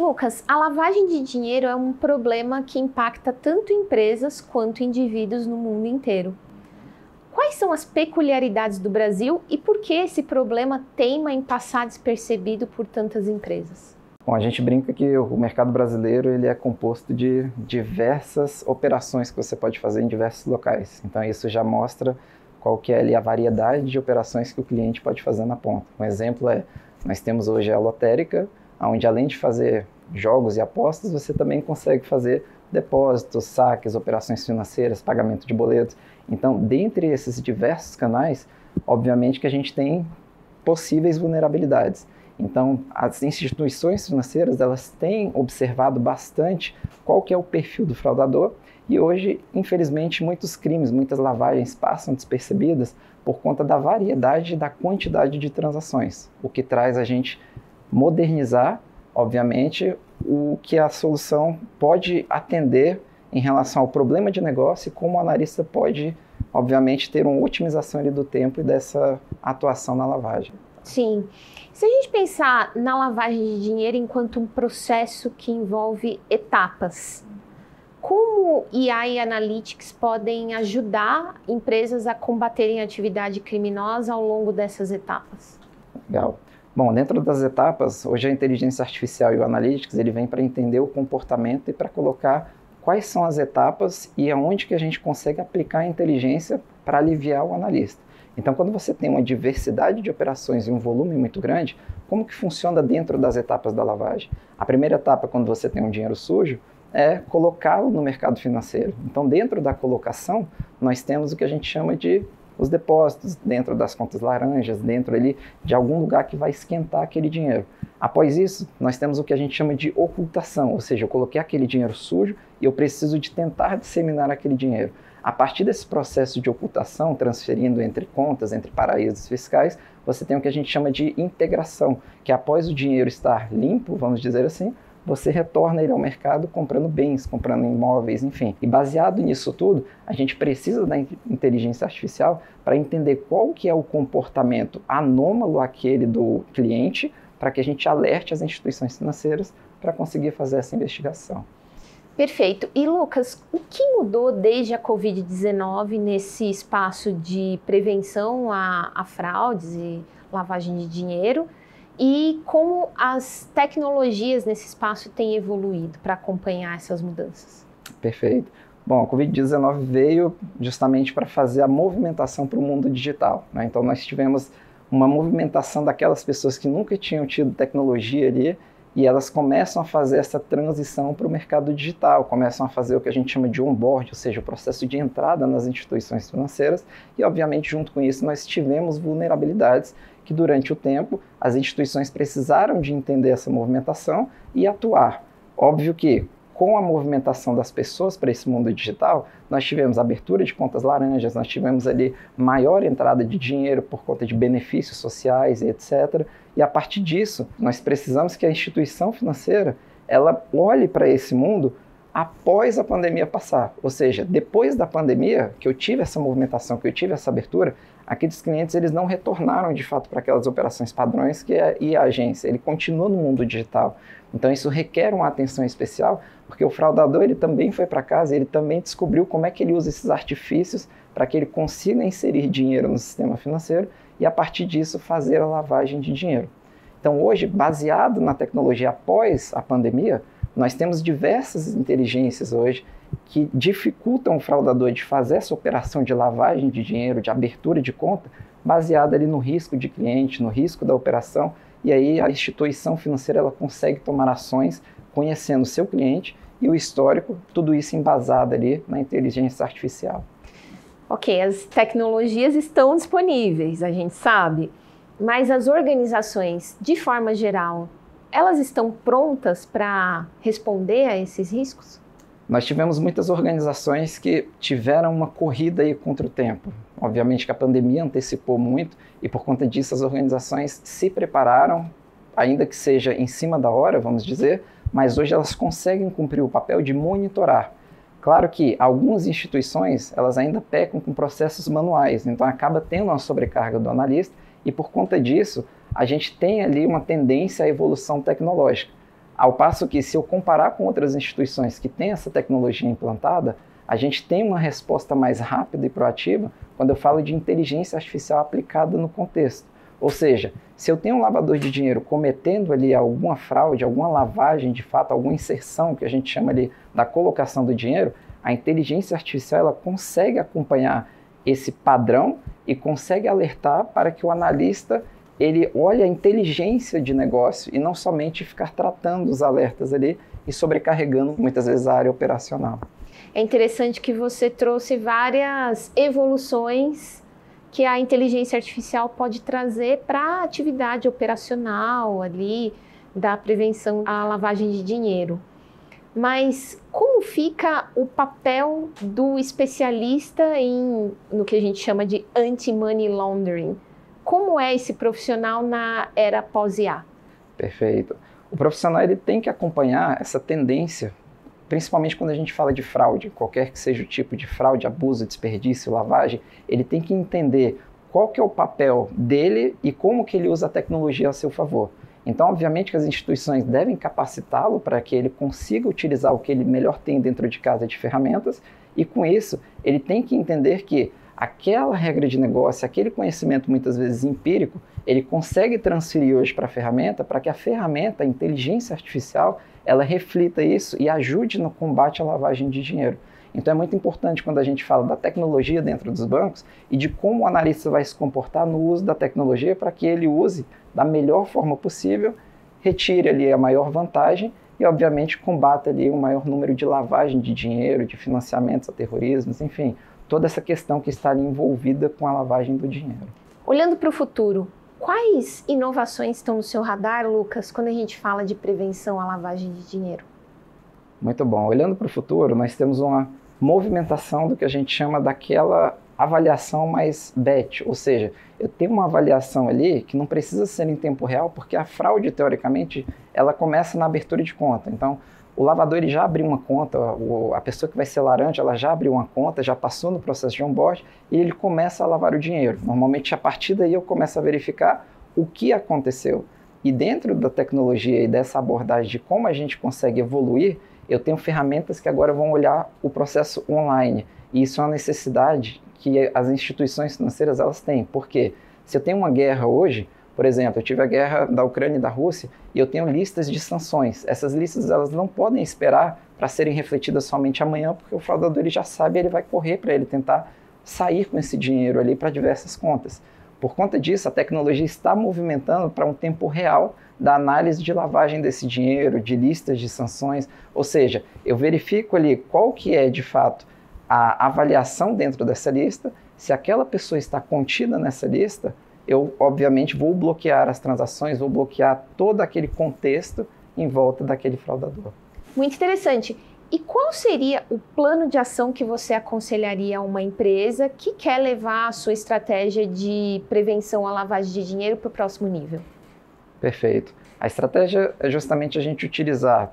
Lucas, a lavagem de dinheiro é um problema que impacta tanto empresas quanto indivíduos no mundo inteiro. Quais são as peculiaridades do Brasil e por que esse problema teima em passar despercebido por tantas empresas? Bom, a gente brinca que o mercado brasileiro ele é composto de diversas operações que você pode fazer em diversos locais. Então isso já mostra qual que é ali a variedade de operações que o cliente pode fazer na ponta. Um exemplo é, nós temos hoje a lotérica, onde além de fazer jogos e apostas, você também consegue fazer depósitos, saques, operações financeiras, pagamento de boletos. Então, dentre esses diversos canais, obviamente que a gente tem possíveis vulnerabilidades. Então, as instituições financeiras, elas têm observado bastante qual que é o perfil do fraudador e hoje, infelizmente, muitos crimes, muitas lavagens passam despercebidas por conta da variedade e da quantidade de transações, o que traz a gente modernizar, obviamente, o que a solução pode atender em relação ao problema de negócio e como o analista pode, obviamente, ter uma otimização ali do tempo e dessa atuação na lavagem. Sim. Se a gente pensar na lavagem de dinheiro enquanto um processo que envolve etapas, como IA e Analytics podem ajudar empresas a combaterem a atividade criminosa ao longo dessas etapas? Legal. Bom, dentro das etapas, hoje a inteligência artificial e o Analytics, ele vem para entender o comportamento e para colocar quais são as etapas e aonde que a gente consegue aplicar a inteligência para aliviar o analista. Então, quando você tem uma diversidade de operações e um volume muito grande, como que funciona dentro das etapas da lavagem? A primeira etapa, quando você tem um dinheiro sujo, é colocá-lo no mercado financeiro. Então, dentro da colocação, nós temos o que a gente chama de os depósitos, dentro das contas laranjas, dentro ali de algum lugar que vai esquentar aquele dinheiro. Após isso, nós temos o que a gente chama de ocultação, ou seja, eu coloquei aquele dinheiro sujo e eu preciso de tentar disseminar aquele dinheiro. A partir desse processo de ocultação, transferindo entre contas, entre paraísos fiscais, você tem o que a gente chama de integração, que após o dinheiro estar limpo, vamos dizer assim, você retorna ele ao mercado comprando bens, comprando imóveis, enfim. E baseado nisso tudo, a gente precisa da inteligência artificial para entender qual que é o comportamento anômalo aquele do cliente, para que a gente alerte as instituições financeiras para conseguir fazer essa investigação. Perfeito. E Lucas, o que mudou desde a Covid-19 nesse espaço de prevenção a fraudes e lavagem de dinheiro? E como as tecnologias nesse espaço têm evoluído para acompanhar essas mudanças? Perfeito. Bom, a Covid-19 veio justamente para fazer a movimentação para o mundo digital, né? Então nós tivemos uma movimentação daquelas pessoas que nunca tinham tido tecnologia ali e elas começam a fazer essa transição para o mercado digital, começam a fazer o que a gente chama de onboard, ou seja, o processo de entrada nas instituições financeiras e, obviamente, junto com isso, nós tivemos vulnerabilidades que, durante o tempo, as instituições precisaram de entender essa movimentação e atuar. Óbvio que, com a movimentação das pessoas para esse mundo digital, nós tivemos abertura de contas laranjas, nós tivemos ali maior entrada de dinheiro por conta de benefícios sociais e etc. E a partir disso, nós precisamos que a instituição financeira ela olhe para esse mundo após a pandemia passar. Ou seja, depois da pandemia, que eu tive essa movimentação, que eu tive essa abertura, aqueles clientes eles não retornaram de fato para aquelas operações padrões que é a agência, ele continua no mundo digital. Então isso requer uma atenção especial, porque o fraudador ele também foi para casa, ele também descobriu como é que ele usa esses artifícios para que ele consiga inserir dinheiro no sistema financeiro e a partir disso fazer a lavagem de dinheiro. Então hoje, baseado na tecnologia após a pandemia, nós temos diversas inteligências hoje que dificultam o fraudador de fazer essa operação de lavagem de dinheiro, de abertura de conta, baseada ali no risco de cliente, no risco da operação, e aí a instituição financeira ela consegue tomar ações conhecendo o seu cliente e o histórico, tudo isso embasado ali na inteligência artificial. Ok, as tecnologias estão disponíveis, a gente sabe, mas as organizações, de forma geral, elas estão prontas para responder a esses riscos? Nós tivemos muitas organizações que tiveram uma corrida aí contra o tempo. Obviamente que a pandemia antecipou muito e por conta disso as organizações se prepararam, ainda que seja em cima da hora, vamos dizer, mas hoje elas conseguem cumprir o papel de monitorar. Claro que algumas instituições elas ainda pecam com processos manuais, então acaba tendo uma sobrecarga do analista e por conta disso a gente tem ali uma tendência à evolução tecnológica. Ao passo que, se eu comparar com outras instituições que têm essa tecnologia implantada, a gente tem uma resposta mais rápida e proativa quando eu falo de inteligência artificial aplicada no contexto. Ou seja, se eu tenho um lavador de dinheiro cometendo ali alguma fraude, alguma lavagem de fato, alguma inserção, que a gente chama ali da colocação do dinheiro, a inteligência artificial ela consegue acompanhar esse padrão e consegue alertar para que o analista ele olhe a inteligência de negócio e não somente ficar tratando os alertas ali e sobrecarregando muitas vezes a área operacional. É interessante que você trouxe várias evoluções que a inteligência artificial pode trazer para a atividade operacional ali da prevenção à lavagem de dinheiro. Mas como fica o papel do especialista no que a gente chama de anti-money laundering? Como é esse profissional na era pós-IA? Perfeito. O profissional ele tem que acompanhar essa tendência, principalmente quando a gente fala de fraude, qualquer que seja o tipo de fraude, abuso, desperdício, lavagem, ele tem que entender qual que é o papel dele e como que ele usa a tecnologia a seu favor. Então, obviamente que as instituições devem capacitá-lo para que ele consiga utilizar o que ele melhor tem dentro de casa de ferramentas e, com isso, ele tem que entender que aquela regra de negócio, aquele conhecimento muitas vezes empírico, ele consegue transferir hoje para a ferramenta para que a ferramenta, a inteligência artificial, ela reflita isso e ajude no combate à lavagem de dinheiro. Então é muito importante quando a gente fala da tecnologia dentro dos bancos e de como o analista vai se comportar no uso da tecnologia para que ele use da melhor forma possível, retire ali a maior vantagem e, obviamente, combata ali o maior número de lavagem de dinheiro, de financiamentos a terrorismos, enfim, toda essa questão que está ali envolvida com a lavagem do dinheiro. Olhando para o futuro, quais inovações estão no seu radar, Lucas, quando a gente fala de prevenção à lavagem de dinheiro? Muito bom. Olhando para o futuro, nós temos uma movimentação do que a gente chama daquela avaliação mais batch, ou seja, eu tenho uma avaliação ali que não precisa ser em tempo real, porque a fraude, teoricamente, ela começa na abertura de conta. Então, o lavador ele já abriu uma conta, a pessoa que vai ser laranja, ela já abriu uma conta, já passou no processo de onboard e ele começa a lavar o dinheiro. Normalmente, a partir daí, eu começo a verificar o que aconteceu. E dentro da tecnologia e dessa abordagem de como a gente consegue evoluir, eu tenho ferramentas que agora vão olhar o processo online. E isso é uma necessidade que as instituições financeiras elas têm. Porque se eu tenho uma guerra hoje, por exemplo, eu tive a guerra da Ucrânia e da Rússia e eu tenho listas de sanções. Essas listas elas não podem esperar para serem refletidas somente amanhã, porque o fraudador ele já sabe, ele vai correr para ele tentar sair com esse dinheiro ali para diversas contas. Por conta disso, a tecnologia está movimentando para um tempo real da análise de lavagem desse dinheiro, de listas de sanções, ou seja, eu verifico ali qual que é de fato a avaliação dentro dessa lista, se aquela pessoa está contida nessa lista, eu obviamente vou bloquear as transações, vou bloquear todo aquele contexto em volta daquele fraudador. Muito interessante. E qual seria o plano de ação que você aconselharia a uma empresa que quer levar a sua estratégia de prevenção à lavagem de dinheiro para o próximo nível? Perfeito. A estratégia é justamente a gente utilizar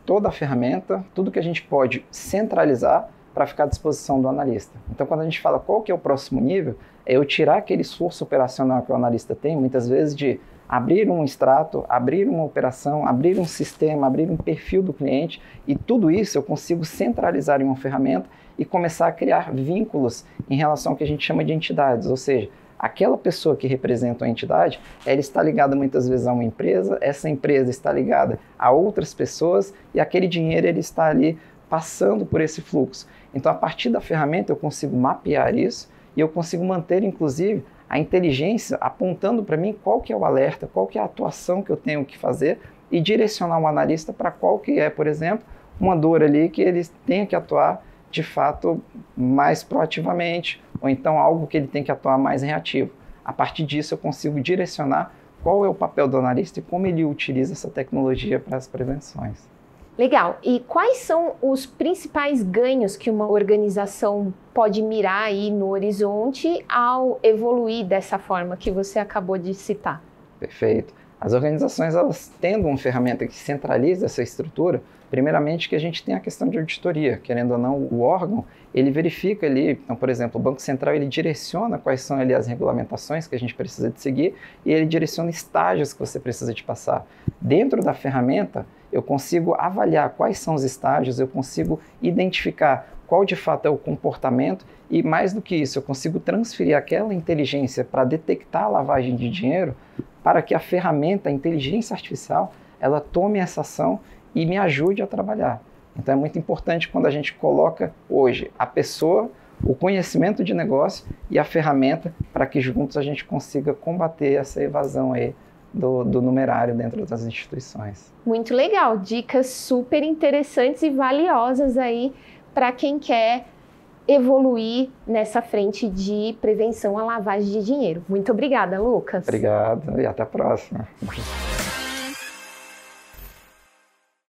toda a ferramenta, tudo que a gente pode centralizar para ficar à disposição do analista. Então, quando a gente fala qual que é o próximo nível, é eu tirar aquele esforço operacional que o analista tem, muitas vezes de abrir um extrato, abrir uma operação, abrir um sistema, abrir um perfil do cliente, e tudo isso eu consigo centralizar em uma ferramenta e começar a criar vínculos em relação ao que a gente chama de entidades, ou seja, aquela pessoa que representa a entidade, ela está ligada muitas vezes a uma empresa, essa empresa está ligada a outras pessoas e aquele dinheiro ele está ali passando por esse fluxo. Então, a partir da ferramenta eu consigo mapear isso e eu consigo manter, inclusive, a inteligência apontando para mim qual que é o alerta, qual que é a atuação que eu tenho que fazer e direcionar um analista para qual que é, por exemplo, uma dor ali que ele tenha que atuar de fato mais proativamente, ou então algo que ele tem que atuar mais reativo. A partir disso eu consigo direcionar qual é o papel do analista e como ele utiliza essa tecnologia para as prevenções. Legal. E quais são os principais ganhos que uma organização pode mirar aí no horizonte ao evoluir dessa forma que você acabou de citar? Perfeito. As organizações, elas tendo uma ferramenta que centraliza essa estrutura, primeiramente que a gente tem a questão de auditoria, querendo ou não, o órgão, ele verifica ali, então, por exemplo, o Banco Central, ele direciona quais são ali as regulamentações que a gente precisa de seguir e ele direciona estágios que você precisa de passar. Dentro da ferramenta, eu consigo avaliar quais são os estágios, eu consigo identificar qual de fato é o comportamento e, mais do que isso, eu consigo transferir aquela inteligência para detectar a lavagem de dinheiro para que a ferramenta, a inteligência artificial, ela tome essa ação e me ajude a trabalhar. Então é muito importante quando a gente coloca hoje a pessoa, o conhecimento de negócio e a ferramenta para que juntos a gente consiga combater essa evasão aí do numerário dentro das instituições. Muito legal, dicas super interessantes e valiosas aí para quem quer evoluir nessa frente de prevenção à lavagem de dinheiro. Muito obrigada, Lucas. Obrigado e até a próxima.